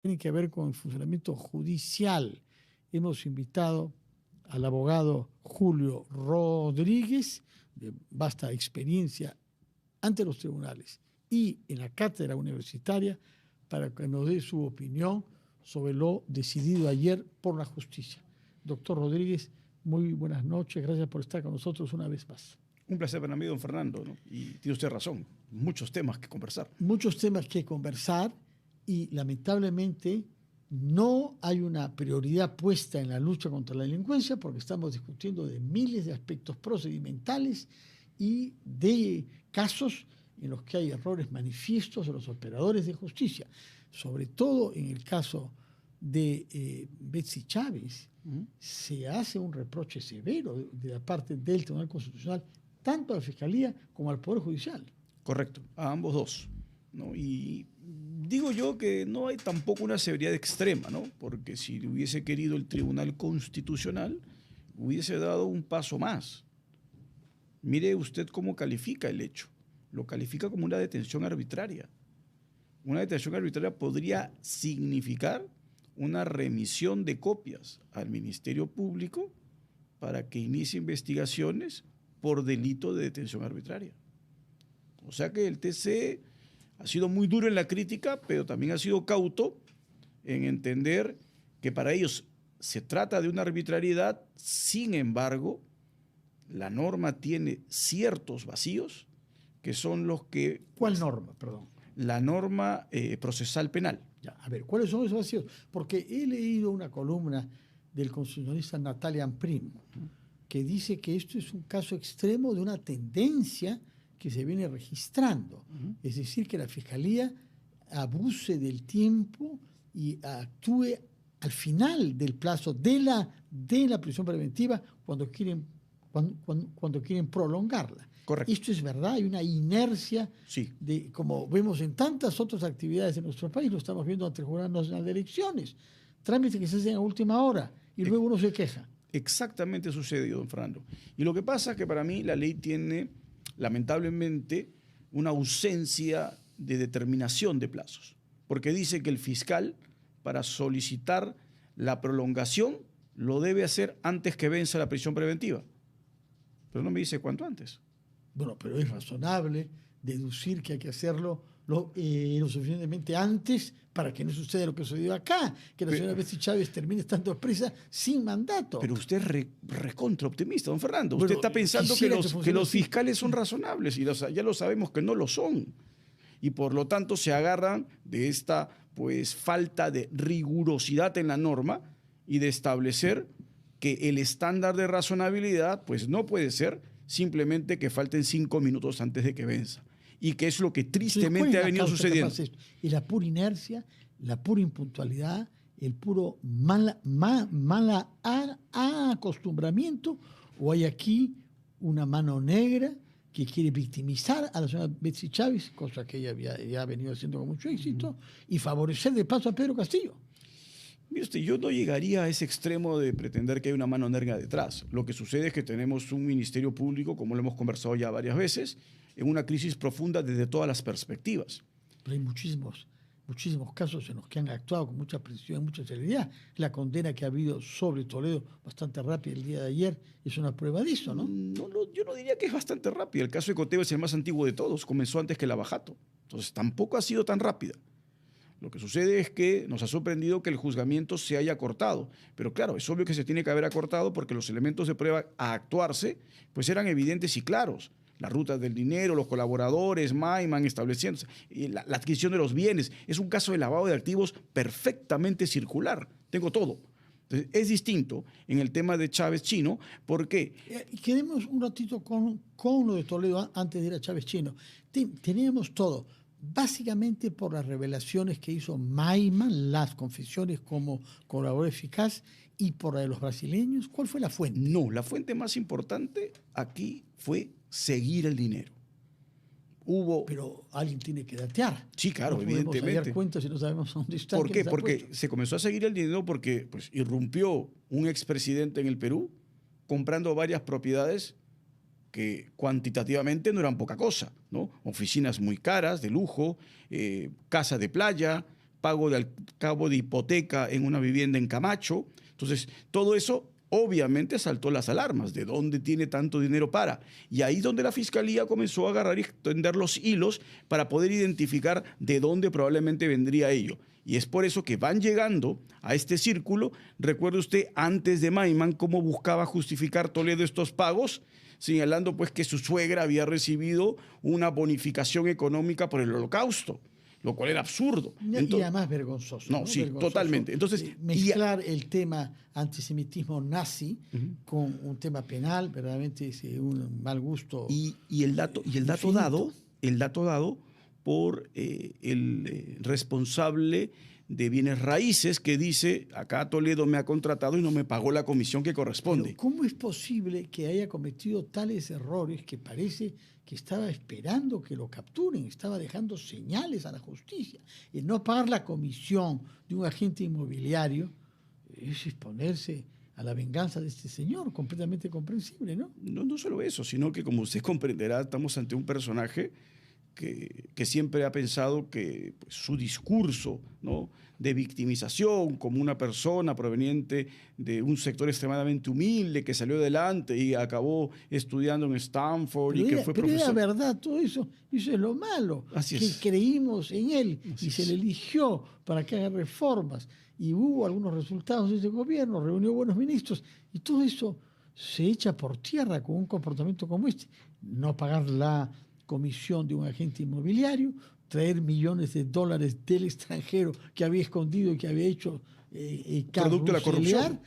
tienen que ver con el funcionamiento judicial. Hemos invitado al abogado Julio Rodríguez, de vasta experiencia ante los tribunales y en la cátedra universitaria, para que nos dé su opinión sobre lo decidido ayer por la justicia. Doctor Rodríguez, muy buenas noches, gracias por estar con nosotros una vez más. Un placer para mí, don Fernando, ¿no? Y tiene usted razón, muchos temas que conversar. Muchos temas que conversar y lamentablemente no hay una prioridad puesta en la lucha contra la delincuencia porque estamos discutiendo de miles de aspectos procedimentales y de casos en los que hay errores manifiestos de los operadores de justicia, sobre todo en el caso de Betsy Chávez. Se hace un reproche severo de la parte del Tribunal Constitucional tanto a la Fiscalía como al Poder Judicial. Correcto, a ambos dos, ¿no? Y digo yo que no hay tampoco una severidad extrema, ¿no? Porque si hubiese querido el Tribunal Constitucional, hubiese dado un paso más. Mire usted cómo califica el hecho. Lo califica como una detención arbitraria. Una detención arbitraria podría significar una remisión de copias al Ministerio Público para que inicie investigaciones por delito de detención arbitraria. O sea que el TC ha sido muy duro en la crítica, pero también ha sido cauto en entender que para ellos se trata de una arbitrariedad. Sin embargo, la norma tiene ciertos vacíos que son los que... ¿Cuál norma, perdón? La norma procesal penal. Ya, a ver, ¿cuáles son esos vacíos? Porque he leído una columna del constitucionalista Natalia Amprim que dice que esto es un caso extremo de una tendencia que se viene registrando. Es decir, que la Fiscalía abuse del tiempo y actúe al final del plazo de la prisión preventiva cuando quieren prolongarla. Correcto. Esto es verdad, hay una inercia, sí, como vemos en tantas otras actividades de nuestro país, lo estamos viendo ante el Jurado Nacional de Elecciones, trámites que se hacen a última hora y luego uno se queja. Exactamente sucedió, don Fernando. Y lo que pasa es que para mí la ley tiene, lamentablemente, una ausencia de determinación de plazos, porque dice que el fiscal, para solicitar la prolongación, lo debe hacer antes que venza la prisión preventiva. Pero no me dice cuánto antes. Bueno, pero es razonable deducir que hay que hacerlo lo suficientemente antes para que no suceda lo que sucedió acá, que la señora Betsy Chávez termine estando presa sin mandato. Pero usted es recontra optimista, don Fernando. Usted está pensando que los fiscales son razonables y ya lo sabemos que no lo son. Y por lo tanto se agarran de esta falta de rigurosidad en la norma y de establecer que el estándar de razonabilidad no puede ser simplemente que falten 5 minutos antes de que venza. Y que es lo que tristemente ha venido sucediendo. Y la pura inercia, la pura impuntualidad, el puro mal acostumbramiento, o hay aquí una mano negra que quiere victimizar a la señora Betsy Chávez, cosa que ella ya ha venido haciendo con mucho éxito, y favorecer de paso a Pedro Castillo. Mire usted, yo no llegaría a ese extremo de pretender que hay una mano negra detrás. Lo que sucede es que tenemos un ministerio público, como lo hemos conversado ya varias veces, en una crisis profunda desde todas las perspectivas. Pero hay muchísimos casos en los que han actuado con mucha precisión y mucha celeridad. La condena que ha habido sobre Toledo, bastante rápida el día de ayer, es una prueba de eso, ¿no? No, yo no diría que es bastante rápida. El caso de Coteo es el más antiguo de todos, comenzó antes que el Lavajato. Entonces tampoco ha sido tan rápida. Lo que sucede es que nos ha sorprendido que el juzgamiento se haya acortado. Pero claro, es obvio que se tiene que haber acortado porque los elementos de prueba a actuarse eran evidentes y claros. Las rutas del dinero, los colaboradores, Maiman estableciéndose, la adquisición de los bienes. Es un caso de lavado de activos perfectamente circular. Tengo todo. Entonces, es distinto en el tema de Chávez Chino. ¿Por qué? Quedemos un ratito con lo de Toledo antes de ir a Chávez Chino. Teníamos todo. Básicamente por las revelaciones que hizo Maiman, las confesiones como colaborador eficaz, y por la de los brasileños. ¿Cuál fue la fuente? No, la fuente más importante aquí fue seguir el dinero. Pero alguien tiene que datear. Sí, claro, no evidentemente. podemos hallar cuentas si no sabemos dónde está. ¿Por qué? Porque se comenzó a seguir el dinero porque irrumpió un expresidente en el Perú comprando varias propiedades que cuantitativamente no eran poca cosa, ¿no? Oficinas muy caras, de lujo, casa de playa, pago de cabo de hipoteca en una vivienda en Camacho. Entonces, todo eso obviamente saltó las alarmas. ¿De dónde tiene tanto dinero para? Y ahí es donde la Fiscalía comenzó a agarrar y extender los hilos para poder identificar de dónde probablemente vendría ello. Y es por eso que van llegando a este círculo. Recuerde usted, antes de Maiman, cómo buscaba justificar Toledo estos pagos, señalando pues que su suegra había recibido una bonificación económica por el Holocausto, lo cual era absurdo. Entonces, y además vergonzoso. No, sí, vergonzoso. Totalmente. Entonces, mezclar el tema antisemitismo nazi con un tema penal, verdaderamente es un mal gusto. Y el dato dado por el responsable de bienes raíces que dice, acá Toledo me ha contratado y no me pagó la comisión que corresponde. Pero ¿cómo es posible que haya cometido tales errores que parece que estaba esperando que lo capturen, estaba dejando señales a la justicia? El no pagar la comisión de un agente inmobiliario es exponerse a la venganza de este señor, completamente comprensible, ¿no? No solo eso, sino que, como usted comprenderá, estamos ante un personaje que siempre ha pensado que pues, su discurso, ¿no?, de victimización como una persona proveniente de un sector extremadamente humilde que salió adelante y acabó estudiando en Stanford que fue pero profesor. Era verdad todo eso, eso es lo malo, Así que es. creímos en él Así y se es. le eligió para que haga reformas y hubo algunos resultados de ese gobierno, reunió buenos ministros y todo eso se echa por tierra con un comportamiento como este. No pagar la comisión de un agente inmobiliario, traer millones de dólares del extranjero que había escondido y que había hecho producto de la corrupción.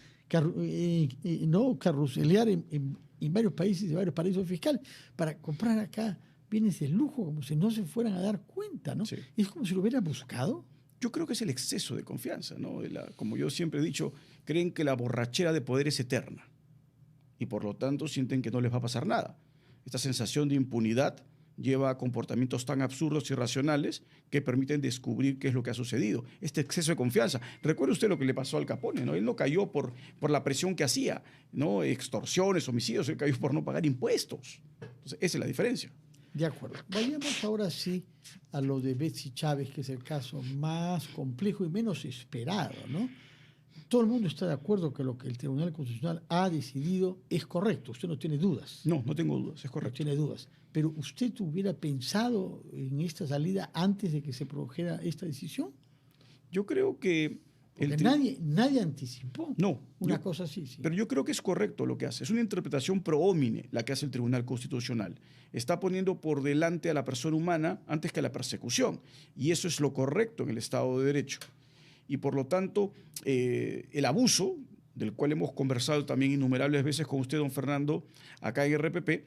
Carruselear en varios países, en varios paraísos fiscales, para comprar acá bienes de lujo, como si no se fueran a dar cuenta, ¿no? Sí. Es como si lo hubieran buscado. Yo creo que es el exceso de confianza, ¿no? Como yo siempre he dicho, creen que la borrachera de poder es eterna y por lo tanto sienten que no les va a pasar nada. Esta sensación de impunidad lleva a comportamientos tan absurdos y irracionales que permiten descubrir qué es lo que ha sucedido. Este exceso de confianza. Recuerde usted lo que le pasó a Al Capone, ¿no? Él no cayó por la presión que hacía, ¿no? Extorsiones, homicidios, él cayó por no pagar impuestos. Entonces, esa es la diferencia. De acuerdo. Vayamos ahora sí a lo de Betsy Chávez, que es el caso más complejo y menos esperado, ¿no? Todo el mundo está de acuerdo que lo que el Tribunal Constitucional ha decidido es correcto. Usted no tiene dudas. No tengo dudas, es correcto. No tiene dudas. Pero ¿usted hubiera pensado en esta salida antes de que se produjera esta decisión? Yo creo que... Nadie anticipó una cosa así. Sí. Pero yo creo que es correcto lo que hace. Es una interpretación pro homine la que hace el Tribunal Constitucional. Está poniendo por delante a la persona humana antes que a la persecución. Y eso es lo correcto en el Estado de Derecho. Y por lo tanto, el abuso, del cual hemos conversado también innumerables veces con usted, don Fernando, acá en RPP,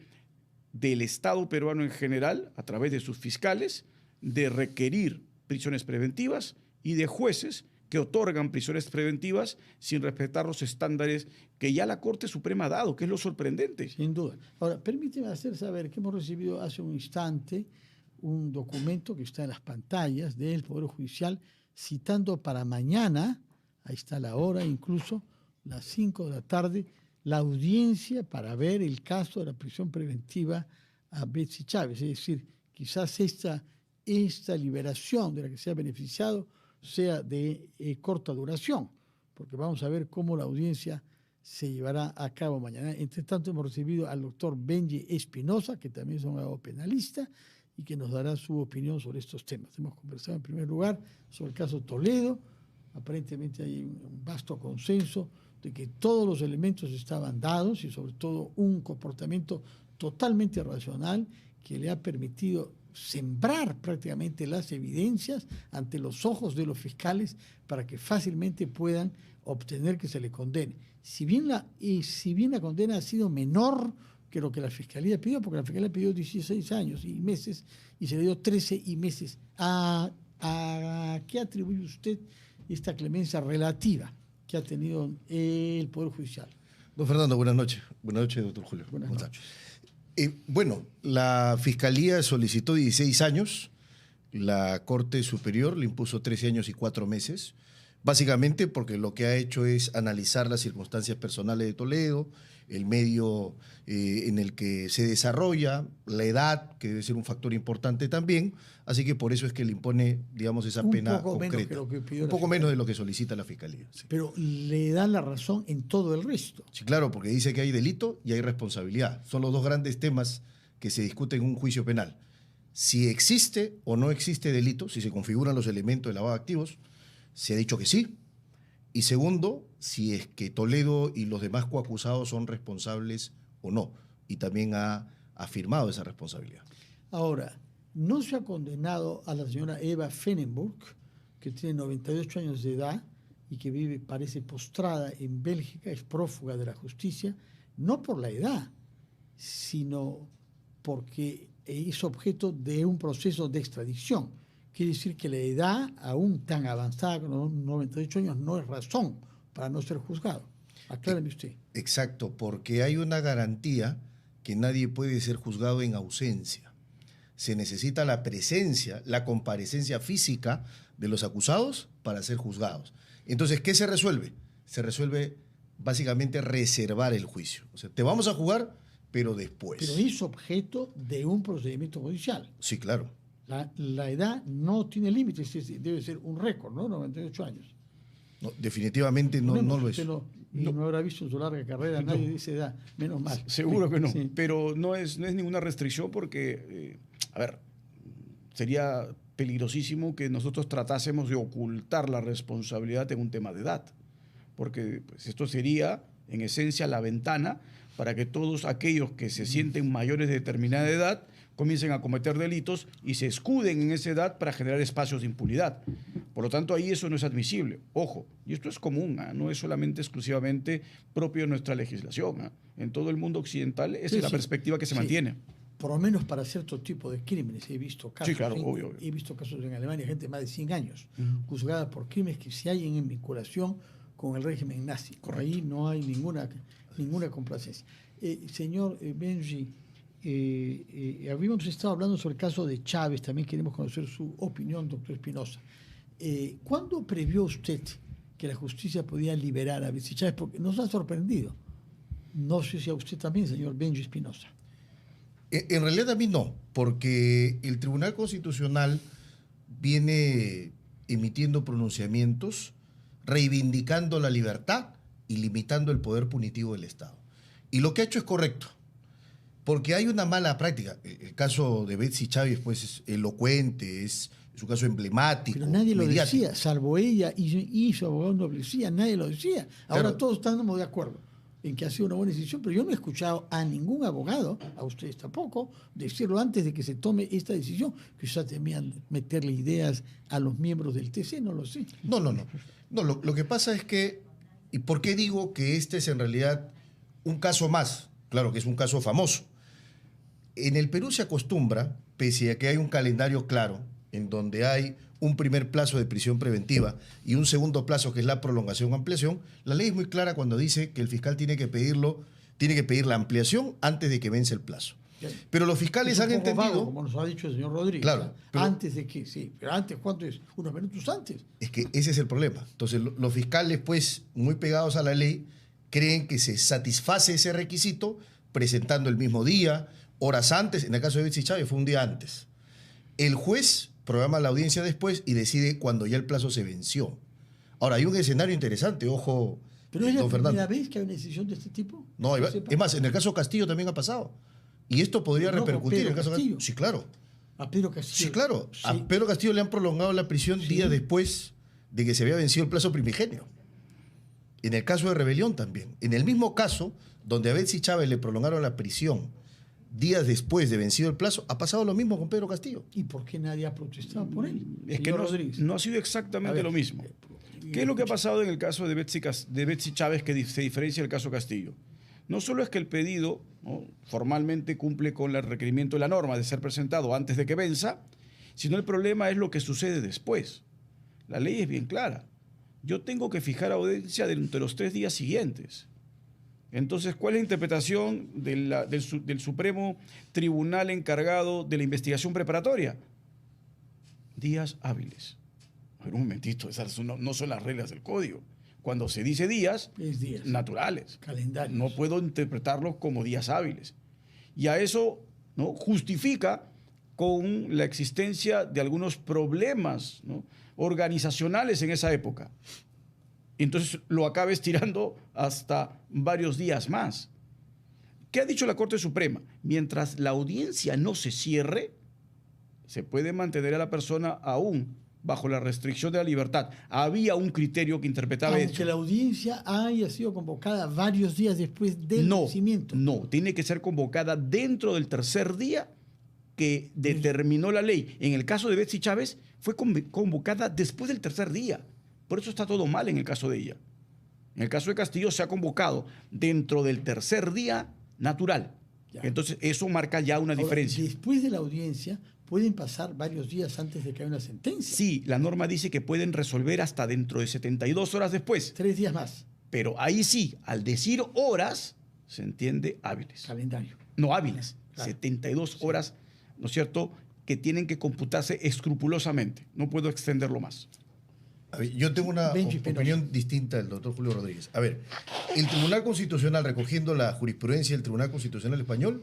del Estado peruano en general, a través de sus fiscales, de requerir prisiones preventivas y de jueces que otorgan prisiones preventivas sin respetar los estándares que ya la Corte Suprema ha dado, que es lo sorprendente. Sin duda. Ahora, permíteme hacer saber que hemos recibido hace un instante un documento que está en las pantallas del Poder Judicial citando para mañana, ahí está la hora incluso, las 5 de la tarde, la audiencia para ver el caso de la prisión preventiva a Betsy Chávez. Es decir, quizás esta liberación de la que se ha beneficiado sea de corta duración, porque vamos a ver cómo la audiencia se llevará a cabo mañana. Entre tanto, hemos recibido al doctor Benji Espinosa, que también es un abogado penalista, y que nos dará su opinión sobre estos temas. Hemos conversado en primer lugar sobre el caso Toledo. Aparentemente hay un vasto consenso de que todos los elementos estaban dados y sobre todo un comportamiento totalmente racional que le ha permitido sembrar prácticamente las evidencias ante los ojos de los fiscales para que fácilmente puedan obtener que se le condene. Si bien la condena ha sido menor que lo que la Fiscalía pidió, porque la Fiscalía pidió 16 años y meses y se le dio 13 y meses. ¿A qué atribuye usted esta clemencia relativa que ha tenido el Poder Judicial? Don Fernando, buenas noches. Buenas noches, doctor Julio. Buenas noches. Bueno, la Fiscalía solicitó 16 años, la Corte Superior le impuso 13 años y 4 meses. Básicamente porque lo que ha hecho es analizar las circunstancias personales de Toledo, el medio en el que se desarrolla, la edad, que debe ser un factor importante también, así que por eso es que le impone, digamos, esa pena poco menos concreta. que lo que pidió Un la poco Fiscalía. menos de lo que solicita la Fiscalía. Sí. Pero le dan la razón en todo el resto. Sí, claro, porque dice que hay delito y hay responsabilidad. Son los dos grandes temas que se discuten en un juicio penal. Si existe o no existe delito, si se configuran los elementos de lavado de activos, se ha dicho que sí. Y segundo, si es que Toledo y los demás coacusados son responsables o no. Y también ha afirmado esa responsabilidad. Ahora, no se ha condenado a la señora Eva Fenenburg, que tiene 98 años de edad y que vive, parece, postrada en Bélgica, es prófuga de la justicia, no por la edad, sino porque es objeto de un proceso de extradición. Quiere decir que la edad, aún tan avanzada como los 98 años, no es razón para no ser juzgado. Acláreme usted. Exacto, porque hay una garantía que nadie puede ser juzgado en ausencia. Se necesita la presencia, la comparecencia física de los acusados para ser juzgados. Entonces, ¿qué se resuelve? Se resuelve básicamente reservar el juicio. O sea, te vamos a jugar, pero después. Pero es objeto de un procedimiento judicial. Sí, claro. La edad no tiene límites, debe ser un récord, ¿no? 98 años. No, definitivamente no lo es. Y no habrá visto en su larga carrera nadie de esa edad, menos mal. Seguro que no, Sí. pero no es ninguna restricción porque, a ver, sería peligrosísimo que nosotros tratásemos de ocultar la responsabilidad en un tema de edad, porque pues, esto sería, en esencia, la ventana para que todos aquellos que se sienten mayores de determinada edad comiencen a cometer delitos y se escuden en esa edad para generar espacios de impunidad. Por lo tanto, ahí eso no es admisible. Ojo, y esto es común, no es solamente exclusivamente propio de nuestra legislación. En todo el mundo occidental esa es la perspectiva que se mantiene. Por lo menos para cierto tipo de crímenes. He visto casos, Sí, claro, obvio. He visto casos en Alemania, gente de más de 100 años, juzgada por crímenes que se hallen en vinculación con el régimen nazi. Por ahí no hay ninguna complacencia. Señor Benji, habíamos estado hablando sobre el caso de Chávez, también queremos conocer su opinión, doctor Espinosa. ¿Cuándo previó usted que la justicia podía liberar a Betsy Chávez? Porque nos ha sorprendido. No sé si a usted también, señor Benji Espinosa. En realidad a mí no, porque el Tribunal Constitucional viene emitiendo pronunciamientos reivindicando la libertad y limitando el poder punitivo del Estado. Y lo que ha hecho es correcto, porque hay una mala práctica. El caso de Betsy Chávez pues, es elocuente, es un caso emblemático. Pero nadie lo mediático. decía, salvo ella y su abogado no lo decía, nadie lo decía. Ahora Claro. todos estamos de acuerdo en que ha sido una buena decisión, pero yo no he escuchado a ningún abogado, a ustedes tampoco, decirlo antes de que se tome esta decisión. Quizás temían meterle ideas a los miembros del TC, no lo sé. No, lo que pasa es que, ¿y por qué digo que este es en realidad un caso más? Claro que es un caso famoso. En el Perú se acostumbra, pese a que hay un calendario claro, en donde hay un primer plazo de prisión preventiva y un segundo plazo que es la prolongación o ampliación, la ley es muy clara cuando dice que el fiscal tiene que pedir la ampliación antes de que vence el plazo. Pero los fiscales Es un han poco entendido... vago, como nos ha dicho el señor Rodríguez. Claro, pero- Antes de que, sí, pero antes, ¿cuánto es? Unos minutos antes. Es que ese es el problema. Entonces, los fiscales, pues, muy pegados a la ley, creen que se satisface ese requisito presentando el mismo día, horas antes. En el caso de Betsy Chávez fue un día antes. El juez programa la audiencia después y decide cuando ya el plazo se venció. Ahora, hay un escenario interesante, ojo, ¿Pero es la don primera Fernando. vez que hay una decisión de este tipo? No, Que sepa. es más, en el caso Castillo también ha pasado. Y esto podría No, con repercutir en Pedro el caso Castillo. Sí, claro. A Pedro Castillo. Sí, claro. Sí. A Pedro Castillo le han prolongado la prisión Sí. días después de que se había vencido el plazo primigenio. En el caso de Rebelión también. En el mismo caso, donde a Betsy Chávez le prolongaron la prisión días después de vencido el plazo, ha pasado lo mismo con Pedro Castillo. ¿Y por qué nadie ha protestado por él? Es que Señor no, Rodríguez. no ha sido A exactamente ver, lo mismo. ¿Qué es lo que ha pasado en el caso de Betsy Chávez que se diferencia del caso Castillo? No solo es que el pedido, ¿no?, formalmente cumple con el requerimiento de la norma de ser presentado antes de que venza, sino el problema es lo que sucede después. La ley es bien clara. Yo tengo que fijar audiencia durante los 3 días siguientes. Entonces, ¿cuál es la interpretación del Supremo Tribunal encargado de la investigación preparatoria? Días hábiles. Pero un momentito, esas no son las reglas del código. Cuando se dice días, Es días. naturales. Calendarios. No puedo interpretarlos como días hábiles. Y a eso, ¿no?, justifica con la existencia de algunos problemas, ¿no?, organizacionales en esa época. Entonces lo acaba estirando hasta varios días más. ¿Qué ha dicho la Corte Suprema? Mientras la audiencia no se cierre, se puede mantener a la persona aún bajo la restricción de la libertad. Había un criterio que interpretaba Aunque eso. la audiencia haya sido convocada varios días después del vencimiento. No, tiene que ser convocada dentro del tercer día que determinó la ley. En el caso de Betsy Chávez, fue convocada después del tercer día. Por eso está todo mal en el caso de ella. En el caso de Castillo se ha convocado dentro del tercer día natural. Ya. Entonces eso marca ya una Ahora, diferencia. después de la audiencia, pueden pasar varios días antes de que haya una sentencia. Sí, la norma dice que pueden resolver hasta dentro de 72 horas después. 3 días más. Pero ahí sí, al decir horas, se entiende hábiles. Calendario. No hábiles, Claro. 72 horas, ¿no es cierto?, que tienen que computarse escrupulosamente. No puedo extenderlo más. A ver, yo tengo una Benji Penoso. opinión distinta del doctor Julio Rodríguez. A ver, el Tribunal Constitucional, recogiendo la jurisprudencia del Tribunal Constitucional Español,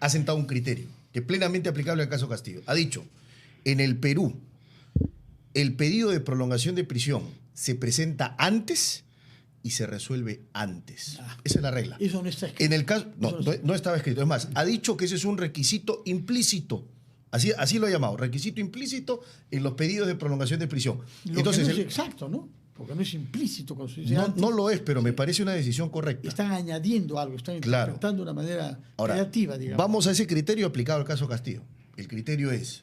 ha sentado un criterio que es plenamente aplicable al caso Castillo. Ha dicho, en el Perú, el pedido de prolongación de prisión se presenta antes y se resuelve antes. Esa es la regla. Eso no está escrito. En el caso, Eso no estaba escrito. Es más, ha dicho que ese es un requisito implícito. Así lo ha llamado, requisito implícito en los pedidos de prolongación de prisión. Lo Entonces, que no es exacto, ¿no? Porque no es implícito. Con su no lo es, pero me parece una decisión correcta. Están añadiendo algo, están Claro. interpretando de una manera Ahora, creativa, digamos. vamos a ese criterio aplicado al caso Castillo. El criterio es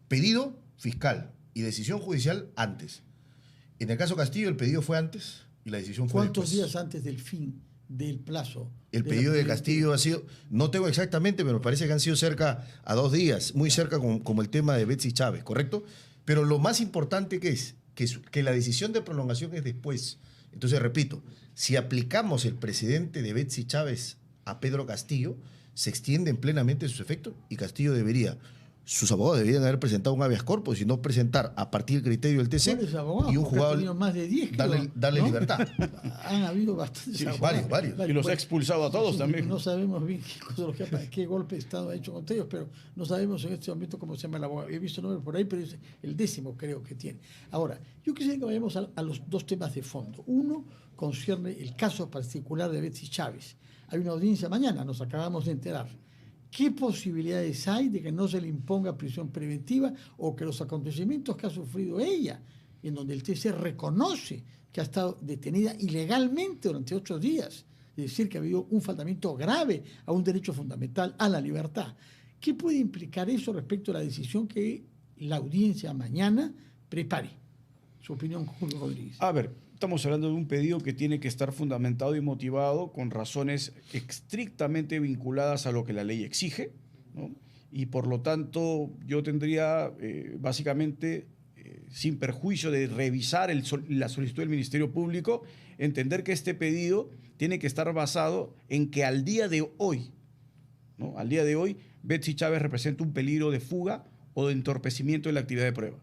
pedido fiscal y decisión judicial antes. En el caso Castillo, el pedido fue antes y la decisión fue ¿Cuántos después. días antes del fin del plazo? El la pedido de primera Castillo ha sido, no tengo exactamente, pero me parece que han sido cerca a 2 días, muy cerca como el tema de Betsy Chávez, ¿correcto? Pero lo más importante que es que la decisión de prolongación es después. Entonces, repito, si aplicamos el precedente de Betsy Chávez a Pedro Castillo, se extienden plenamente sus efectos y Castillo sus abogados deberían haber presentado un habeas corpus y no presentar a partir del criterio del TC ¿Cuáles abogados? y un Porque han jugador tenido más de 10, darle ¿no? libertad. Han habido bastantes Sí, abogados. varios. Y los ha expulsado a todos Sí, también. No sabemos bien qué golpe de Estado ha hecho contra ellos, pero no sabemos en este momento cómo se llama el abogado. He visto nombres por ahí, pero es el 10º creo que tiene. Ahora, yo quisiera que vayamos a los dos temas de fondo. Uno concierne el caso particular de Betsy Chávez. Hay una audiencia mañana, nos acabamos de enterar. ¿Qué posibilidades hay de que no se le imponga prisión preventiva o que los acontecimientos que ha sufrido ella, en donde el TC reconoce que ha estado detenida ilegalmente durante 8 días, es decir, que ha habido un faltamiento grave a un derecho fundamental a la libertad? ¿Qué puede implicar eso respecto a la decisión que la audiencia mañana prepare? Su opinión, Julio Rodríguez. A ver, estamos hablando de un pedido que tiene que estar fundamentado y motivado con razones estrictamente vinculadas a lo que la ley exige, ¿no? Y por lo tanto yo tendría básicamente, sin perjuicio de revisar la solicitud del Ministerio Público, entender que este pedido tiene que estar basado en que al día de hoy, ¿no?, al día de hoy, Betsy Chávez representa un peligro de fuga o de entorpecimiento de la actividad de prueba.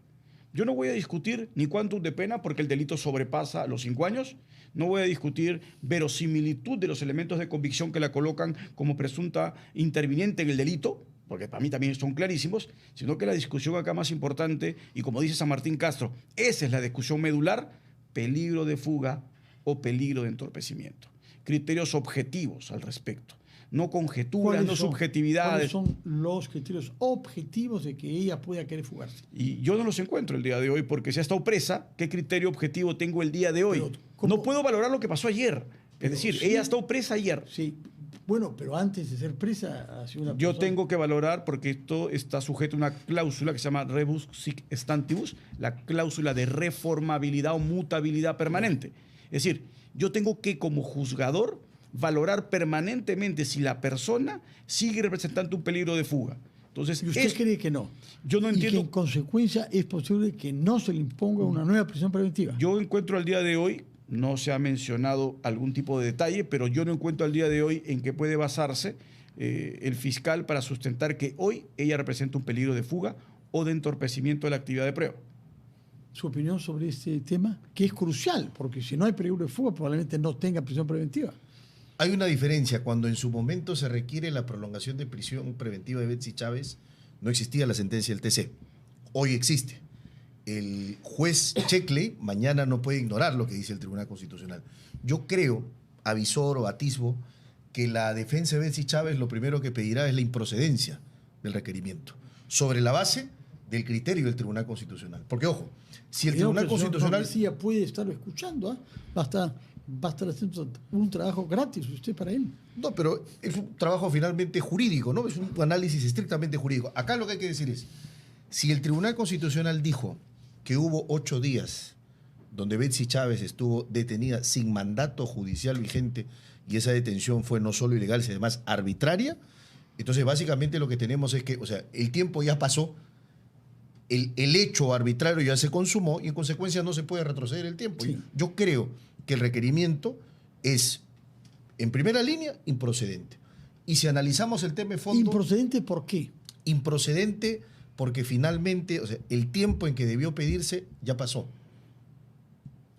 Yo no voy a discutir ni quantum de pena porque el delito sobrepasa los 5 años. No voy a discutir verosimilitud de los elementos de convicción que la colocan como presunta interviniente en el delito, porque para mí también son clarísimos, sino que la discusión acá más importante, y como dice San Martín Castro, esa es la discusión medular, peligro de fuga o peligro de entorpecimiento. Criterios objetivos al respecto. No conjeturas, no subjetividades. ¿Cuáles son los criterios objetivos de que ella pueda querer fugarse? Y yo no los encuentro el día de hoy porque si ha estado presa, ¿qué criterio objetivo tengo el día de hoy? No puedo valorar lo que pasó ayer. Es decir, sí, ella ha estado presa ayer. Sí, bueno, pero antes de ser presa ha sido una Yo persona. tengo que valorar porque esto está sujeto a una cláusula que se llama rebus sic stantibus, la cláusula de reformabilidad o mutabilidad permanente. Es decir, yo tengo que como juzgador valorar permanentemente si la persona sigue representando un peligro de fuga. Entonces, ¿y usted cree que no? Yo no y entiendo. que en consecuencia es posible que no se le imponga una nueva prisión preventiva. Yo encuentro al día de hoy, no se ha mencionado algún tipo de detalle, pero yo no encuentro al día de hoy en qué puede basarse el fiscal para sustentar que hoy ella representa un peligro de fuga o de entorpecimiento de la actividad de prueba. su opinión sobre este tema, que es crucial, porque si no hay peligro de fuga, probablemente no tenga prisión preventiva. Hay una diferencia. Cuando en su momento se requiere la prolongación de prisión preventiva de Betsy Chávez, no existía la sentencia del TC. Hoy existe. El juez Checkley mañana no puede ignorar lo que dice el Tribunal Constitucional. Yo creo, avisor o atisbo, que la defensa de Betsy Chávez lo primero que pedirá es la improcedencia del requerimiento, sobre la base del criterio del Tribunal Constitucional. Porque, ojo, si el Tribunal Constitucional... García puede estarlo escuchando, va a estar haciendo un trabajo gratis usted para él. No, pero es un trabajo finalmente jurídico, ¿no? Es un análisis estrictamente jurídico. Acá lo que hay que decir es, si el Tribunal Constitucional dijo que hubo 8 días donde Betsy Chávez estuvo detenida sin mandato judicial vigente y esa detención fue no solo ilegal, sino además arbitraria, entonces básicamente lo que tenemos es que, o sea, el tiempo ya pasó, el hecho arbitrario ya se consumó y en consecuencia no se puede retroceder el tiempo. Sí. Yo creo que el requerimiento es, en primera línea, improcedente. Y si analizamos el tema de fondo... ¿Improcedente por qué? Improcedente porque finalmente, o sea, el tiempo en que debió pedirse ya pasó.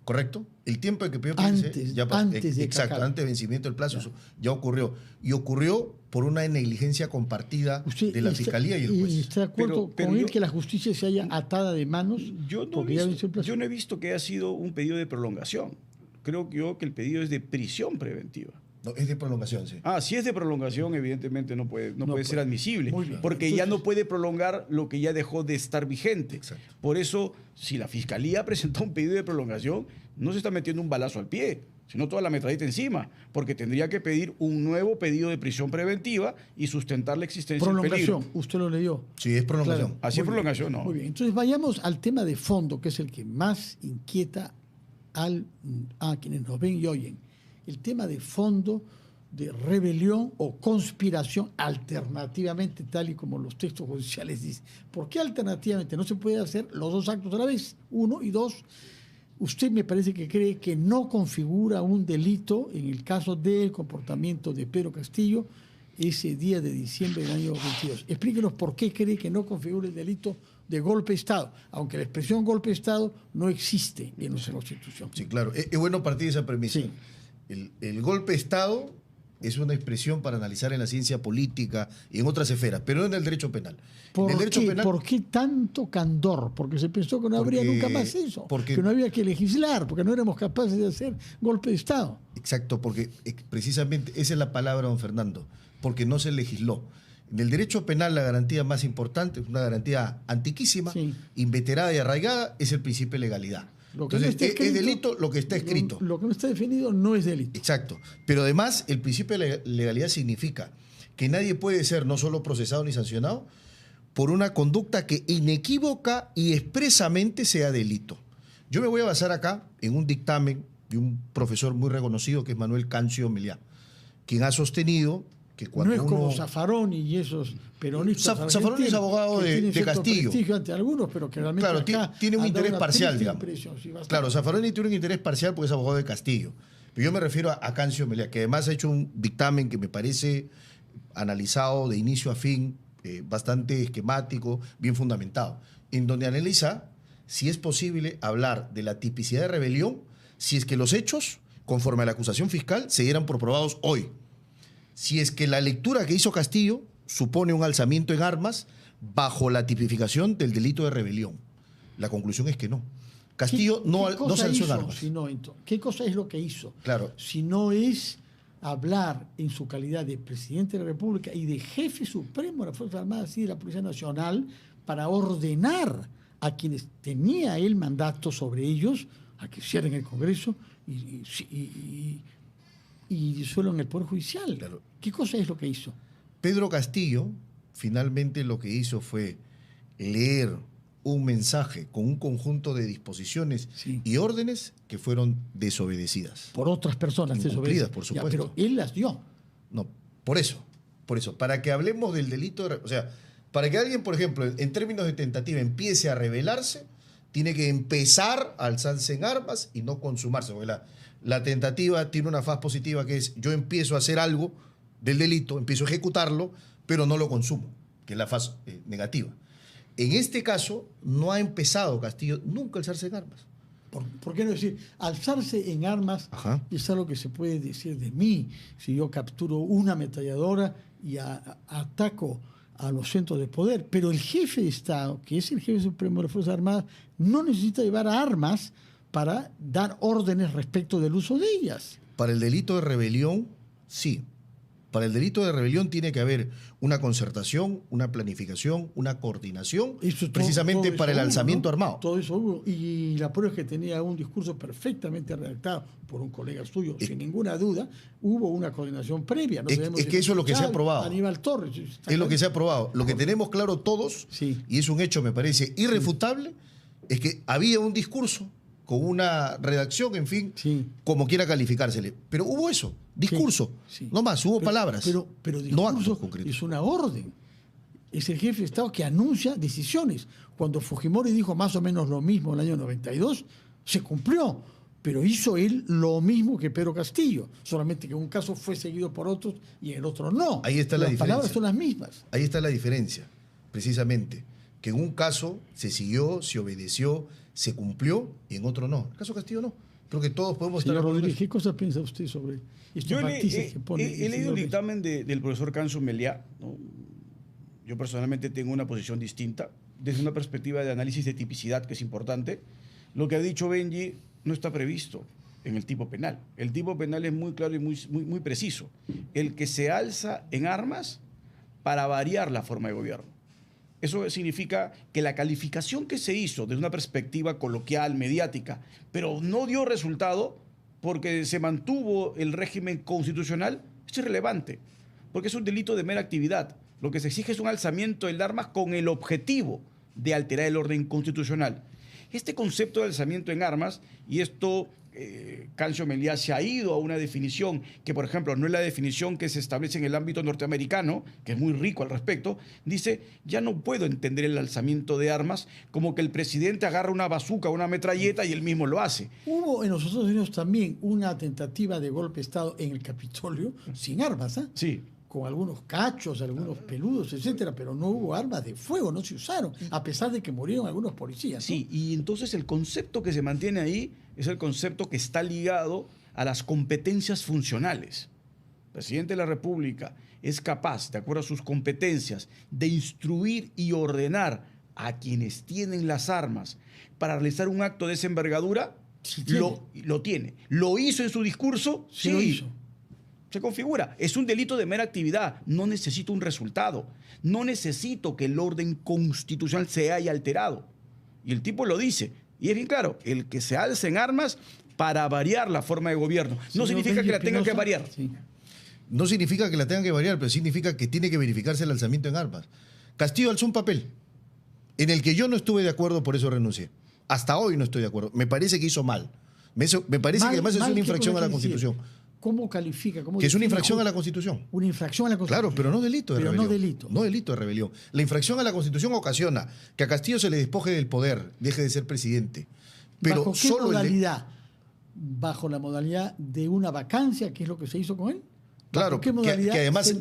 ¿Correcto? El tiempo en que debió pedirse ya pasó. Antes de Exacto, Cacao. antes del vencimiento del plazo, eso ya ocurrió. Y ocurrió por una negligencia compartida ¿Usted de la Fiscalía y el juez. ¿Está de acuerdo Pero con él yo- que la justicia se haya atada de manos? Yo no, porque ya venció el plazo? yo no he visto que haya sido un pedido de prolongación. Creo que el pedido es de prisión preventiva. No, es de prolongación, sí. Si es de prolongación, evidentemente no puede ser puede. admisible, Muy bien. porque ya no puede prolongar lo que ya dejó de estar vigente. Exacto. Por eso, si la Fiscalía presentó un pedido de prolongación, no se está metiendo un balazo al pie, sino toda la metralleta encima, porque tendría que pedir un nuevo pedido de prisión preventiva y sustentar la existencia del peligro. Prolongación, usted lo leyó. Sí, es prolongación. Claro. Así es Muy bien. prolongación, no. Muy bien, entonces vayamos al tema de fondo, que es el que más inquieta a quienes nos ven y oyen. El tema de fondo de rebelión o conspiración alternativamente, tal y como los textos judiciales dicen. ¿Por qué alternativamente? No se puede hacer los dos actos a la vez, uno y dos. Usted me parece que cree que no configura un delito en el caso del comportamiento de Pedro Castillo ese día de diciembre del año 22. Explíquenos por qué cree que no configura el delito de golpe de Estado, aunque la expresión golpe de Estado no existe en nuestra Constitución. Sí, claro. Es bueno partir de esa premisa. Sí. El golpe de Estado es una expresión para analizar en la ciencia política y en otras esferas, pero no en el derecho penal. En el derecho penal, ¿Por qué tanto candor? Porque se pensó que no habría Porque- nunca más eso, porque- que no había que legislar, porque no éramos capaces de hacer golpe de Estado. exacto, porque precisamente esa es la palabra, don Fernando, porque no se legisló. En el derecho penal la garantía más importante, una garantía antiquísima, Sí. inveterada y arraigada, es el principio de legalidad. Lo que no Entonces, está es escrito- delito lo que está escrito. Lo que no está definido no es delito. Exacto. Pero además, el principio de legalidad significa que nadie puede ser no solo procesado ni sancionado por una conducta que inequívoca y expresamente sea delito. Yo me voy a basar acá en un dictamen de un profesor muy reconocido que es Manuel Cancio Meliá, quien ha sostenido que cuando No es como uno... Zaffaroni y esos peronistas Zaffaroni es argentinos abogado que de tienen cierto Castillo. prestigio ante algunos, pero que realmente Claro, acá tiene un han dado interés una parcial, triste digamos. impresión, sí, bastante. Claro, Zaffaroni tiene un interés parcial porque es abogado de Castillo. Pero yo me refiero a Cancio Meliá, que además ha hecho un dictamen que me parece analizado de inicio a fin, bastante esquemático, bien fundamentado, en donde analiza si es posible hablar de la tipicidad de rebelión si es que los hechos, conforme a la acusación fiscal, se dieran por probados hoy. Si es que la lectura que hizo Castillo supone un alzamiento en armas bajo la tipificación del delito de rebelión. La conclusión es que no. Castillo no se alzó en armas. ¿Qué cosa es lo que hizo? Claro. Si no es hablar en su calidad de presidente de la República y de jefe supremo de las Fuerzas Armadas y de la Policía Nacional para ordenar a quienes tenía el mandato sobre ellos a que cierren el Congreso y disuelvan el Poder Judicial. Claro. ¿Qué cosa es lo que hizo? Pedro Castillo finalmente lo que hizo fue leer un mensaje con un conjunto de disposiciones Sí. y órdenes que fueron desobedecidas. Por otras personas. Incumplidas, desobedecen. por Ya, supuesto. pero él las dio. No, por eso. Para que hablemos del delito, o sea, para que alguien, por ejemplo, en términos de tentativa empiece a rebelarse, tiene que empezar a alzarse en armas y no consumarse, porque la tentativa tiene una faz positiva que es yo empiezo a hacer algo del delito, empiezo a ejecutarlo, pero no lo consumo, que es la faz negativa. En este caso, no ha empezado Castillo nunca a alzarse en armas. ¿Por qué no decir? Alzarse en armas Ajá. es algo que se puede decir de mí. Si yo capturo una ametralladora y ataco a los centros de poder. Pero el jefe de Estado, que es el jefe supremo de las Fuerzas Armadas, no necesita llevar armas para dar órdenes respecto del uso de ellas. Para el delito de rebelión, sí. Para el delito de rebelión tiene que haber una concertación, una planificación, una coordinación, precisamente todo para el hubo, alzamiento ¿no? armado. Todo eso hubo. Y la prueba es que tenía un discurso perfectamente redactado por un colega suyo, sin ninguna duda. Hubo una coordinación previa. No Es sabemos que eso es lo que se ha Chávez, probado. Aníbal Torres. Es lo que se ha probado. Lo que tenemos claro todos, Sí. y es un hecho, me parece, irrefutable, es que había un discurso con una redacción, en fin, Sí. como quiera calificársele. Pero hubo eso, discurso. Sí. No más, hubo palabras. Pero no discurso actos concretos. es una orden. Es el jefe de Estado que anuncia decisiones. Cuando Fujimori dijo más o menos lo mismo en el año 92, se cumplió. Pero hizo él lo mismo que Pedro Castillo. Solamente que en un caso fue seguido por otros y en el otro no. Ahí está la Las diferencia. palabras son las mismas. Ahí está la diferencia, precisamente. Que en un caso se siguió, se obedeció, se cumplió, y en otro no. En el caso Castillo no. Creo que todos podemos estar de Señor acuerdo en Rodríguez, eso. ¿qué cosa piensa usted sobre estos Yo matices que pone? he leído el dictamen del profesor Canso Meliá, ¿no? Yo personalmente tengo una posición distinta, desde una perspectiva de análisis de tipicidad, que es importante. Lo que ha dicho Benji no está previsto en el tipo penal. El tipo penal es muy claro y muy preciso. El que se alza en armas para variar la forma de gobierno. Eso significa que la calificación que se hizo desde una perspectiva coloquial, mediática, pero no dio resultado porque se mantuvo el régimen constitucional, es irrelevante, porque es un delito de mera actividad. Lo que se exige es un alzamiento del armas con el objetivo de alterar el orden constitucional. Este concepto de alzamiento en armas, y esto Cancio Meliá se ha ido a una definición que, por ejemplo, no es la definición que se establece en el ámbito norteamericano, que es muy rico al respecto, dice, ya no puedo entender el alzamiento de armas como que el presidente agarra una bazuca o una metralleta y él mismo lo hace. Hubo en los Estados Unidos también una tentativa de golpe de Estado en el Capitolio sin armas, ¿ah? Sí. Con algunos cachos, algunos peludos, etcétera, pero no hubo armas de fuego, no se usaron, a pesar de que murieron algunos policías, ¿no? Sí, y entonces el concepto que se mantiene ahí es el concepto que está ligado a las competencias funcionales. El presidente de la República es capaz, de acuerdo a sus competencias, de instruir y ordenar a quienes tienen las armas para realizar un acto de esa envergadura. Sí, Lo tiene. ¿Lo hizo en su discurso? Sí lo hizo. Se configura. Es un delito de mera actividad. No necesito un resultado. No necesito que el orden constitucional se haya alterado. Y el tipo lo dice. Y es bien claro, el que se alce en armas para variar la forma de gobierno. No Señor significa Benji que la tenga que Espinosa, variar. sí. No significa que la tengan que variar, pero significa que tiene que verificarse el alzamiento en armas. Castillo alzó un papel en el que yo no estuve de acuerdo, por eso renuncié. Hasta hoy no estoy de acuerdo. Me parece que hizo mal. Me parece que además es una infracción a la Constitución. ¿Cómo califica? ¿Cómo Que es una define infracción a la Constitución. Una infracción a la Constitución. Claro, pero no delito de Pero rebelión. no delito. No delito de rebelión. La infracción a la Constitución ocasiona que a Castillo se le despoje del poder, deje de ser presidente. Pero ¿Bajo qué solo modalidad? Bajo la modalidad de una vacancia, que es lo que se hizo con él. Claro, ¿Qué modalidad?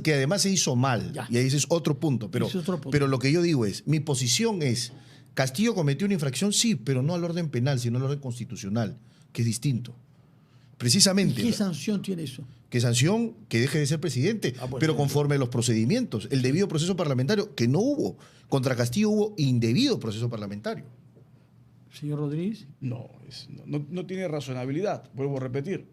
que además se hizo mal. Ya. Y ese es otro punto. Ese es otro punto. Pero lo que yo digo es, mi posición es, Castillo cometió una infracción, sí, pero no al orden penal, sino al orden constitucional, que es distinto. Precisamente. ¿Y qué sanción tiene eso? ¿Qué sanción? Que deje de ser presidente, Bueno, pero conforme a los procedimientos, el debido proceso parlamentario, que no hubo. Contra Castillo hubo indebido proceso parlamentario. Señor Rodríguez. No tiene razonabilidad, vuelvo a repetir.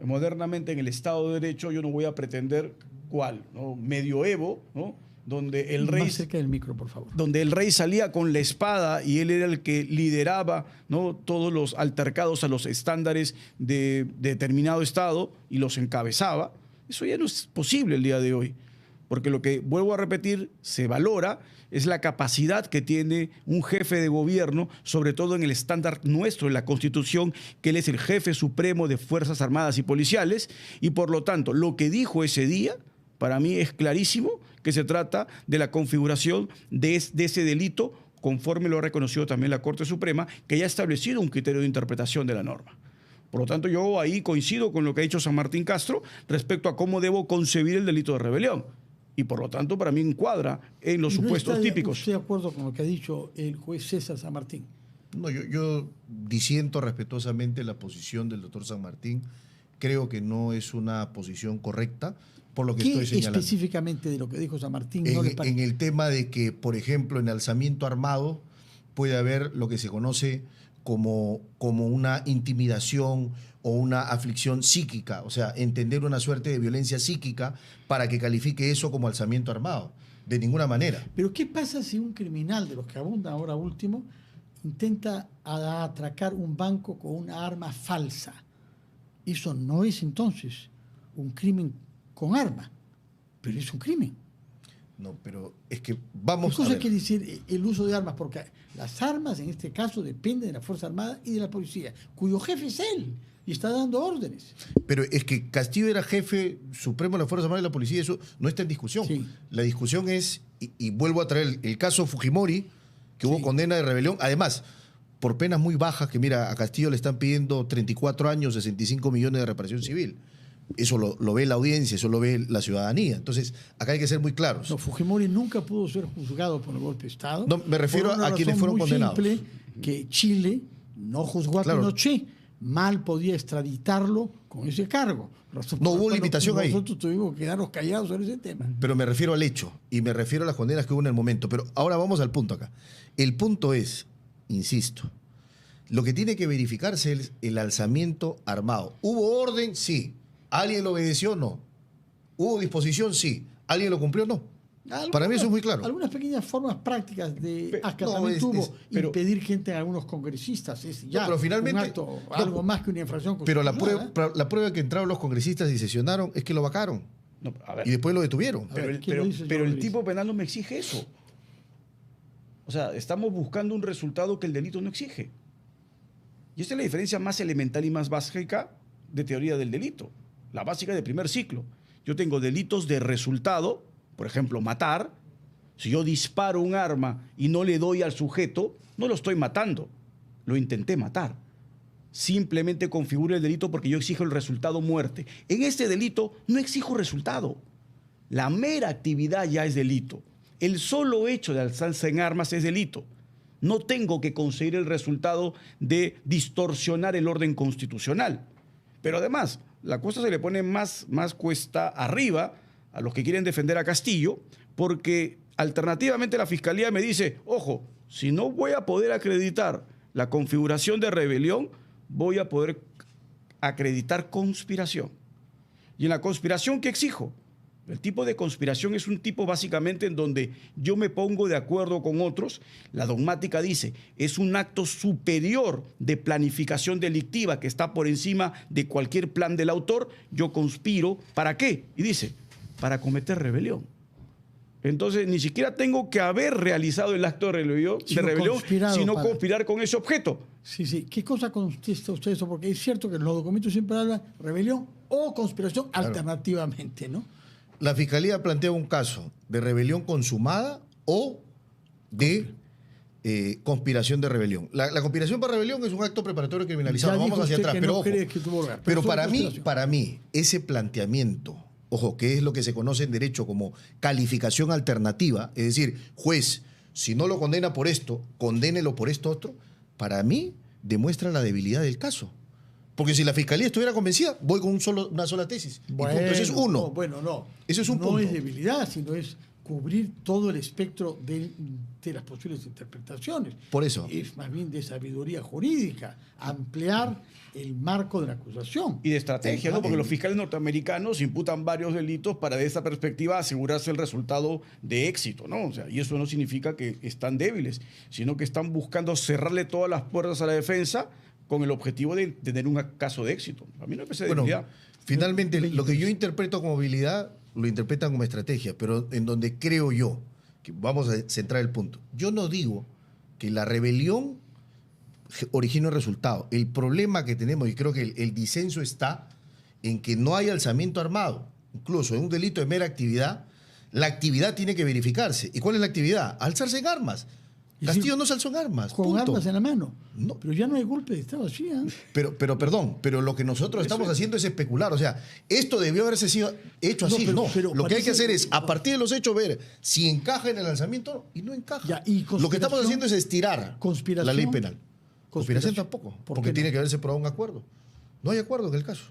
Modernamente en el Estado de Derecho yo no voy a pretender cuál, ¿no? Medioevo, ¿no? Donde el rey... Más cerca del micro, por favor. Donde el rey salía con la espada y él era el que lideraba, ¿no?, todos los altercados a los estándares de determinado Estado y los encabezaba. Eso ya no es posible el día de hoy, porque lo que, vuelvo a repetir, se valora es la capacidad que tiene un jefe de gobierno, sobre todo en el estándar nuestro, en la Constitución, que él es el jefe supremo de Fuerzas Armadas y Policiales, y por lo tanto, lo que dijo ese día, para mí es clarísimo que se trata de la configuración de ese delito, conforme lo ha reconocido también la Corte Suprema, que ya ha establecido un criterio de interpretación de la norma. Por lo tanto, yo ahí coincido con lo que ha dicho San Martín Castro respecto a cómo debo concebir el delito de rebelión. Y por lo tanto, para mí encuadra en los supuestos típicos. ¿Estoy de acuerdo con lo que ha dicho el juez César San Martín? No, yo disiento respetuosamente la posición del doctor San Martín. Creo que no es una posición correcta por lo que estoy señalando. ¿Qué específicamente de lo que dijo San Martín no le parece? En el tema de que, por ejemplo, en alzamiento armado puede haber lo que se conoce como una intimidación o una aflicción psíquica, o sea, entender una suerte de violencia psíquica para que califique eso como alzamiento armado. De ninguna manera. Pero ¿qué pasa si un criminal, de los que abunda ahora último, intenta atracar un banco con una arma falsa? Eso no es entonces un crimen con arma, pero es un crimen. No, pero es que vamos ¿Qué cosa a ver. quiere decir el uso de armas? Porque las armas en este caso dependen de la Fuerza Armada y de la policía, cuyo jefe es él y está dando órdenes. Pero es que Castillo era jefe supremo de la Fuerza Armada y la policía, eso no está en discusión. Sí. La discusión es, y vuelvo a traer el caso Fujimori, que hubo condena de rebelión, además, por penas muy bajas, que mira, a Castillo le están pidiendo 34 años, 65 millones de reparación civil. Eso lo ve la audiencia, eso lo ve la ciudadanía. Entonces, acá hay que ser muy claros. No, Fujimori nunca pudo ser juzgado por el golpe de Estado. No, me refiero por una a quienes razón fueron muy condenados. simple, que Chile no juzgó a Claro. Pinochet. Mal podía extraditarlo con ese cargo. No hubo limitación ahí. Nosotros tuvimos que quedarnos callados sobre ese tema. Pero me refiero al hecho y me refiero a las condenas que hubo en el momento. Pero ahora vamos al punto acá. El punto es, insisto, lo que tiene que verificarse es el alzamiento armado. ¿Hubo orden? Sí. ¿Alguien lo obedeció? No. ¿Hubo disposición? Sí. ¿Alguien lo cumplió? No. Para mí eso es muy claro. Algunas pequeñas formas prácticas de acatamiento pero impedir gente en algunos congresistas. Es ya pero finalmente, un acto, algo más que una infracción Pero constitucional. la prueba que entraron los congresistas y sesionaron es que lo vacaron. No, a ver, Y después lo detuvieron. A ver, pero ¿quién lo dice, el Luis? tipo penal no me exige eso. O sea, estamos buscando un resultado que el delito no exige. Y esta es la diferencia más elemental y más básica de teoría del delito. La básica de primer ciclo. Yo tengo delitos de resultado, por ejemplo, matar. Si yo disparo un arma y no le doy al sujeto, no lo estoy matando. Lo intenté matar. Simplemente configuro el delito porque yo exijo el resultado muerte. En este delito no exijo resultado. La mera actividad ya es delito. El solo hecho de alzarse en armas es delito. No tengo que conseguir el resultado de distorsionar el orden constitucional. Pero además, la cosa se le pone más cuesta arriba a los que quieren defender a Castillo, porque alternativamente la Fiscalía me dice, ojo, si no voy a poder acreditar la configuración de rebelión, voy a poder acreditar conspiración. Y en la conspiración, ¿qué exijo? El tipo de conspiración es un tipo básicamente en donde yo me pongo de acuerdo con otros. La dogmática dice, es un acto superior de planificación delictiva que está por encima de cualquier plan del autor. Yo conspiro, ¿para qué? Y dice, para cometer rebelión. Entonces, ni siquiera tengo que haber realizado el acto de rebelión, sino conspirar con ese objeto. Sí, sí. ¿Qué cosa contesta usted eso? Porque es cierto que en los documentos siempre hablan rebelión o conspiración alternativamente, ¿no? La Fiscalía plantea un caso de rebelión consumada o de conspiración de rebelión. La conspiración para rebelión es un acto preparatorio criminalizado. Vamos hacia atrás, pero ojo. Pero para mí, ese planteamiento, ojo, que es lo que se conoce en derecho como calificación alternativa, es decir, juez, si no lo condena por esto, condénelo por esto otro, para mí demuestra la debilidad del caso. Porque si la Fiscalía estuviera convencida, voy con una sola tesis. Bueno, ese es uno. No, bueno, no. Eso es un no punto. Es debilidad, sino es cubrir todo el espectro de las posibles interpretaciones. Por eso. Es más bien de sabiduría jurídica, ampliar el marco de la acusación. Y de estrategia, ¿no? Porque los fiscales norteamericanos imputan varios delitos para, de esa perspectiva, asegurarse el resultado de éxito, ¿no? O sea, y eso no significa que están débiles, sino que están buscando cerrarle todas las puertas a la defensa con el objetivo de tener un caso de éxito. A mí no me parece debilidad. Finalmente, lo que yo interpreto como habilidad, lo interpretan como estrategia, pero en donde creo yo, que vamos a centrar el punto. Yo no digo que la rebelión origine el resultado. El problema que tenemos, y creo que el disenso está en que no hay alzamiento armado. Incluso en un delito de mera actividad, la actividad tiene que verificarse. ¿Y cuál es la actividad? Alzarse en armas. Es Castillo decir, no se alzó en armas. con punto. armas en la mano. No. Pero ya no hay golpe de Estado así, ¿eh? Pero perdón, pero lo que nosotros estamos haciendo es especular. O sea, esto debió haberse sido hecho así. No, No, pero lo que hay que parece- hacer es, a partir de los hechos, ver si encaja en el lanzamiento y no encaja. Ya, y lo que estamos conspiración- haciendo es estirar conspiración- la ley penal. Conspiración conspiración. tampoco, ¿Por porque qué no? tiene que haberse probado un acuerdo. No hay acuerdo en el caso.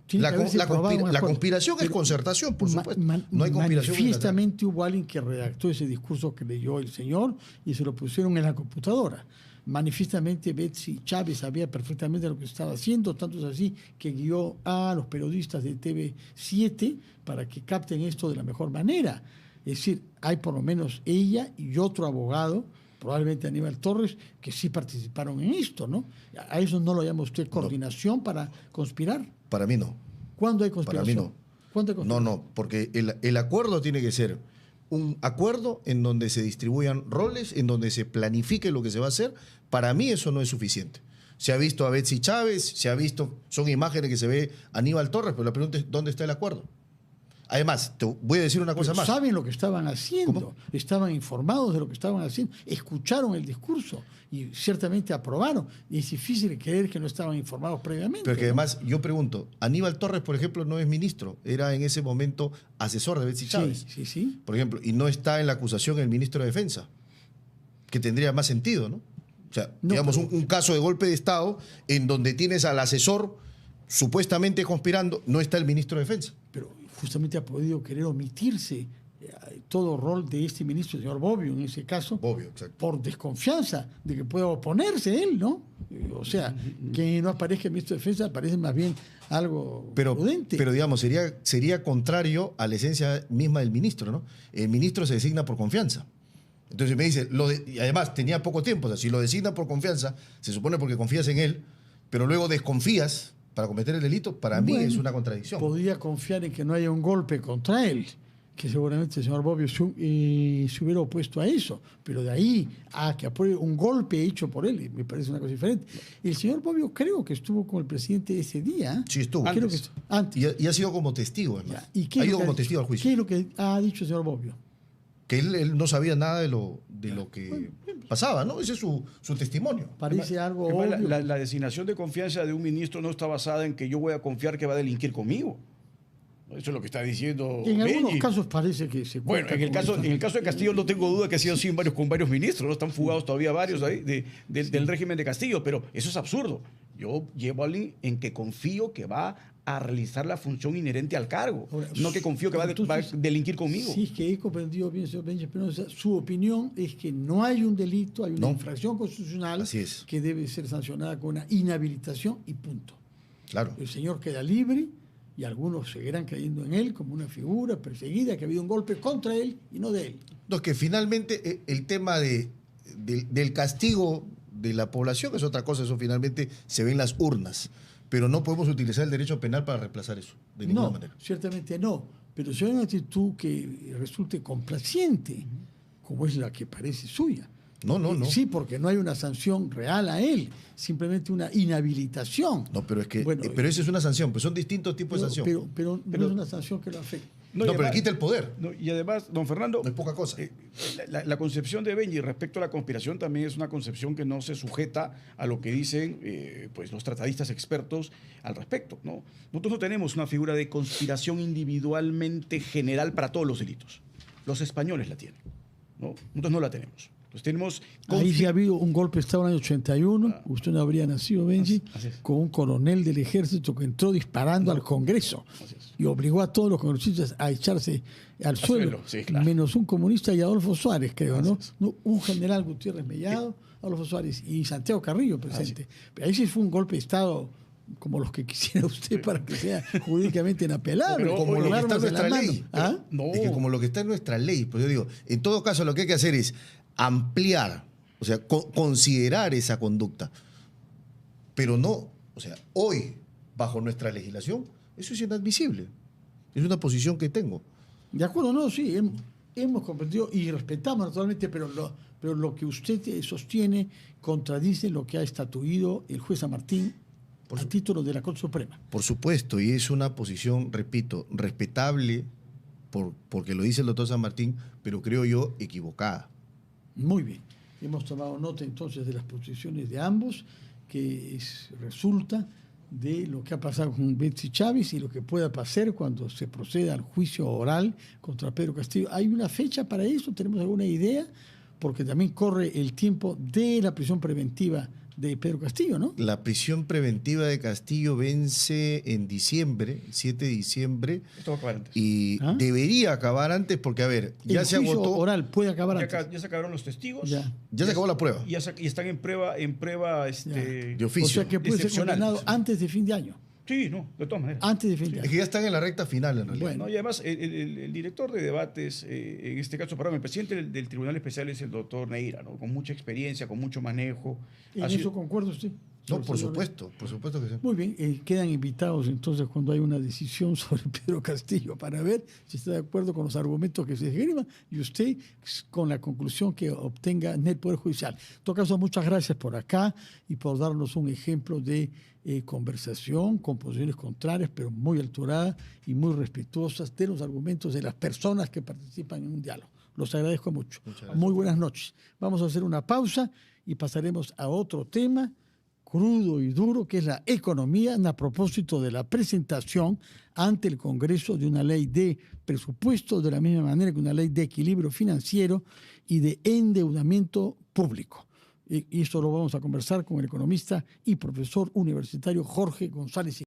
Tiene La, que haberse probado un la acuerdo. conspiración es Pero concertación, por supuesto. No hay conspiración. Manifiestamente hubo alguien que redactó ese discurso que leyó el señor y se lo pusieron en la computadora. Manifiestamente Betsy Chávez sabía perfectamente lo que estaba haciendo, tanto es así que guió a los periodistas de TV7 para que capten esto de la mejor manera. Es decir, hay por lo menos ella y otro abogado, probablemente Aníbal Torres, que sí participaron en esto, ¿no? ¿A eso no lo llama usted coordinación para conspirar? Para mí no. ¿Cuándo hay Para conspiración? mí no. ¿Cuándo hay No, conspiración? no, porque el acuerdo tiene que ser un acuerdo en donde se distribuyan roles, en donde se planifique lo que se va a hacer. Para mí eso no es suficiente. Se ha visto a Betsy Chávez, se ha visto, son imágenes que se ve a Aníbal Torres, pero la pregunta es, ¿dónde está el acuerdo? Además, te voy a decir una cosa Pero más. saben lo que estaban haciendo, ¿Cómo? estaban informados de lo que estaban haciendo, escucharon el discurso y ciertamente aprobaron. Y es difícil creer que no estaban informados previamente. Pero que ¿no? además, yo pregunto, Aníbal Torres, por ejemplo, no es ministro, era en ese momento asesor de Betsy Chávez. Sí, sí, sí. Por ejemplo, y no está en la acusación el ministro de Defensa, que tendría más sentido, ¿no? O sea, No, digamos, pero- un caso de golpe de Estado en donde tienes al asesor supuestamente conspirando, no está el ministro de Defensa. Pero justamente ha podido querer omitirse todo rol de este ministro, el señor Bobbio, en ese caso, Obvio, exacto. por desconfianza de que pueda oponerse él, ¿no? O sea, que no aparezca el ministro de Defensa parece más bien algo prudente. Pero digamos, sería contrario a la esencia misma del ministro, ¿no? El ministro se designa por confianza. Entonces me dice, y además tenía poco tiempo, o sea, si lo designa por confianza, se supone porque confías en él, pero luego desconfías para cometer el delito, para mí Bueno, es una contradicción. Podría confiar en que no haya un golpe contra él, que seguramente el señor Bobbio se hubiera opuesto a eso, pero de ahí a que apruebe un golpe hecho por él, me parece una cosa diferente. El señor Bobbio creo que estuvo con el presidente ese día. Sí, estuvo. Creo Antes. que antes. Y ha sido como testigo, además. Ya. ¿Y qué Ha es lo ido que como dicho? testigo al ¿Qué juicio. es lo que ha dicho el señor Bobbio? Que él no sabía nada de lo que pasaba, ¿no? Ese es su testimonio. Parece algo Además, obvio. la designación de confianza de un ministro no está basada en que yo voy a confiar que va a delinquir conmigo. Eso es lo que está diciendo En algunos Benji. casos parece que se Bueno, cuenta en el con eso. caso de Castillo no tengo duda que ha sido así con varios ministros, ¿no? Están fugados todavía varios ahí del régimen de Castillo, pero eso es absurdo. Yo llevo a alguien en que confío que va a realizar la función inherente al cargo, Ahora, no que confío que va a entonces, delinquir conmigo. Sí, es que he comprendido bien, señor Benji Espinosa. Su opinión es que no hay un delito, hay una No. infracción constitucional Así es. que debe ser sancionada con una inhabilitación y punto. Claro. El señor queda libre y algunos seguirán creyendo en él como una figura perseguida, que ha habido un golpe contra él y no de él. No, es que finalmente el tema del castigo de la población es otra cosa, eso finalmente se ve en las urnas, pero no podemos utilizar el derecho penal para reemplazar eso, de ninguna No, manera. ciertamente no. Pero si hay una actitud que resulte complaciente, como es la que parece suya. No. Sí, porque no hay una sanción real a él, simplemente una inhabilitación. No, pero es que Bueno, pero esa es una sanción, pues son distintos tipos de sanción. pero no es una sanción que lo afecte. No, y pero le además- quita el poder. no, y además, don Fernando, No es poca cosa. la concepción de Benji respecto a la conspiración también es una concepción que no se sujeta a lo que dicen pues, los tratadistas expertos al respecto, ¿no? Nosotros no tenemos una figura de conspiración individualmente general para todos los delitos. Los españoles la tienen, ¿no? Nosotros no la tenemos. Entonces tenemos... Ahí sí ha habido un golpe de Estado en el año 81, usted no habría nacido, Benji, Así es. con un coronel del ejército que entró disparando al Congreso Así es. y obligó a todos los congresistas a echarse al suelo, sí, claro. menos un comunista y Adolfo Suárez, creo, ¿no? Así es. No, un general Gutiérrez Mellado, Adolfo Suárez y Santiago Carrillo presente. Pero ahí sí fue un golpe de Estado como los que quisiera usted para que sea jurídicamente inapelable. Pero como con lo que está en armas en nuestra la mano. ley. ¿Ah? No. Es que como lo que está en nuestra ley, pues yo digo, en todo caso lo que hay que hacer es ampliar, o sea, considerar esa conducta, pero no, o sea, hoy, bajo nuestra legislación, eso es inadmisible. Es una posición que tengo. De acuerdo, no, sí, hemos comprendido y respetamos naturalmente, pero lo que usted sostiene contradice lo que ha estatuido el juez San Martín a título de la Corte Suprema. Por supuesto, y es una posición, repito, respetable porque lo dice el doctor San Martín, pero creo yo equivocada. Muy bien. Hemos tomado nota entonces de las posiciones de ambos, que resulta de lo que ha pasado con Betsy Chávez y lo que pueda pasar cuando se proceda al juicio oral contra Pedro Castillo. ¿Hay una fecha para eso? ¿Tenemos alguna idea? Porque también corre el tiempo de la prisión preventiva de Pedro Castillo, ¿no? La prisión preventiva de Castillo vence en diciembre, el 7 de diciembre, Esto va a acabar antes. y ¿Ah? debería acabar antes porque, a ver, ya El se juicio agotó, oral puede acabar antes. Ya se acabaron los testigos. Ya. ya se acabó la prueba, Y están en prueba de O oficio. sea que puede ser excepcional. condenado antes de fin de año. Sí, no, de todas maneras. Antes de fin de Es año. que ya están en la recta final, en realidad. Bueno. No, y además, el director de debates, en este caso, perdón, el presidente del Tribunal Especial es el doctor Neira, ¿no? Con mucha experiencia, con mucho manejo. ¿En Ha eso sido- concuerda usted? No, por Señor. supuesto que sí. Muy bien, quedan invitados entonces cuando hay una decisión sobre Pedro Castillo para ver si está de acuerdo con los argumentos que se esgriman y usted con la conclusión que obtenga en el Poder Judicial. En todo caso, muchas gracias por acá y por darnos un ejemplo de conversación con posiciones contrarias, pero muy alturadas y muy respetuosas de los argumentos de las personas que participan en un diálogo. Los agradezco mucho. Muy buenas noches. Vamos a hacer una pausa y pasaremos a otro tema crudo y duro, que es la economía, a propósito de la presentación ante el Congreso de una ley de presupuesto, de la misma manera que una ley de equilibrio financiero y de endeudamiento público. Y esto lo vamos a conversar con el economista y profesor universitario Jorge González.